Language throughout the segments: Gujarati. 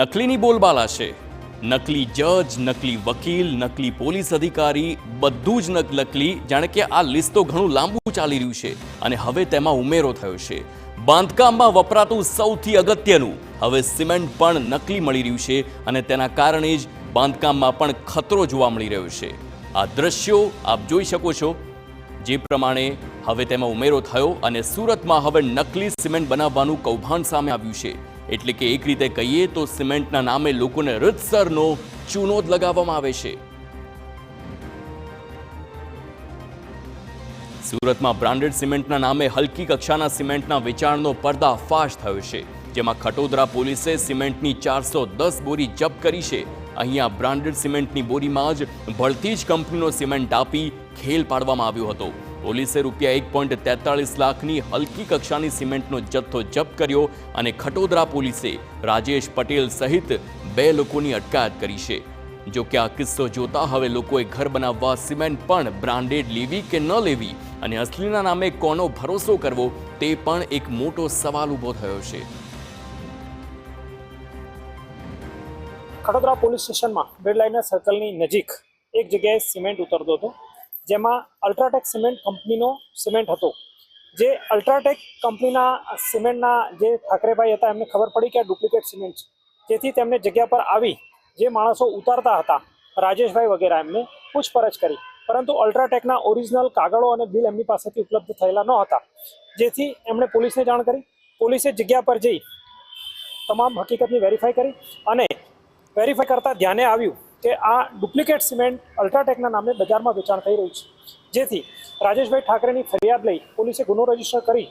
નકલીની બોલબાલા છે। નકલી જજ, નકલી વકીલ, નકલી પોલીસ અધિકારી, બધું જ નકલી। જાણે કે આ લિસ્ટ તો ઘણું લાંબુ ચાલી રહ્યું છે અને હવે તેમાં ઉમેરો થયો છે। બાંધકામમાં વપરાતું સૌથી અગત્યનું હવે સિમેન્ટ પણ નકલી મળી રહ્યું છે અને તેના કારણે જ બાંધકામમાં પણ ખતરો જોવા મળી રહ્યો છે। આ દ્રશ્યો આપ જોઈ શકો છો, જે પ્રમાણે હવે તેમાં ઉમેરો થયો અને સુરતમાં હવે નકલી સિમેન્ટ બનાવવાનું કૌભાંડ સામે આવ્યું છે। એટલે કે એક રીતે કહીએ તો સિમેન્ટના નામે લોકોને રીતસરનો ચૂનો જ લગાવવામાં આવે છે। સુરતમાં બ્રાન્ડેડ સિમેન્ટના નામે હલકી કક્ષાના સિમેન્ટના વેચાણનો પર્દાફાશ થયો છે, જેમાં ખટોદરા પોલીસે સિમેન્ટની 410 બોરી જપ્ત કરી છે। અહીંયા બ્રાન્ડેડ સિમેન્ટની બોરીમાં જ ભળતી જ કંપનીનો સિમેન્ટ આપી ખેલ પાડવામાં આવ્યો હતો। પોલીસે રૂપિયા 1.43 લાખની હલકી કક્ષાની સિમેન્ટનો જથ્થો જપ્ત કર્યો અને ખટોદરા પોલીસે રાજેશ પટેલ સહિત 2 લોકોની અટકાયત કરી છે। જો કે આ કિસ્સો જોતા હવે લોકોએ ઘર બનાવવા સિમેન્ટ પણ બ્રાન્ડેડ લેવી કે ન લેવી અને અસલીના નામે કોનો ભરોસો કરવો તે પણ એક મોટો સવાલ ઊભો થયો છે। ખટોદરા પોલીસ સ્ટેશનમાં બેડલાઇનર સર્કલની નજીક એક જગ્યાએ સિમેન્ટ ઉતરતો હતો, જેમાં અલ્ટ્રાટેક સિમેન્ટ કંપનીનો સિમેન્ટ હતો। જે અલ્ટ્રાટેક કંપનીના સિમેન્ટના જે ઠાકરેભાઈ હતા એમને ખબર પડી કે આ ડુપ્લિકેટ સિમેન્ટ છે, જેથી તેમને જગ્યા પર આવી જે માણસો ઉતારતા હતા રાજેશભાઈ વગેરે એમને પૂછપરછ કરી, પરંતુ અલ્ટ્રાટેકના ઓરિજિનલ કાગળો અને બિલ એમની પાસેથી ઉપલબ્ધ થયેલા ન હતા, જેથી એમણે પોલીસને જાણ કરી। પોલીસે જગ્યા પર જઈ તમામ હકીકતની વેરીફાઈ કરી અને વેરીફાઈ કરતા ધ્યાને આવ્યું કે આ ડુપ્લિકેટ સિમેન્ટ અલ્ટ્રાટેકના નામે બજારમાં વેચાણ થઈ રહ્યું છે, જેથી રાજેશભાઈ ઠાકરેની ફરિયાદ લઈ પોલીસે ગુનો રજીસ્ટર કરી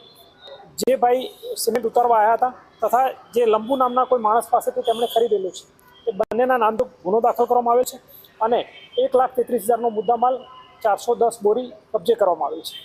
જે ભાઈ સિમેન્ટ ઉતારવા આવ્યા હતા તથા જે લંબુ નામના કોઈ માણસ પાસેથી તેમણે ખરીદેલું છે એ બંનેના નામ તો ગુનો દાખલ કરવામાં આવ્યો છે અને 1,33,000નો મુદ્દામાલ 410 બોરી કબજે કરવામાં આવ્યો છે।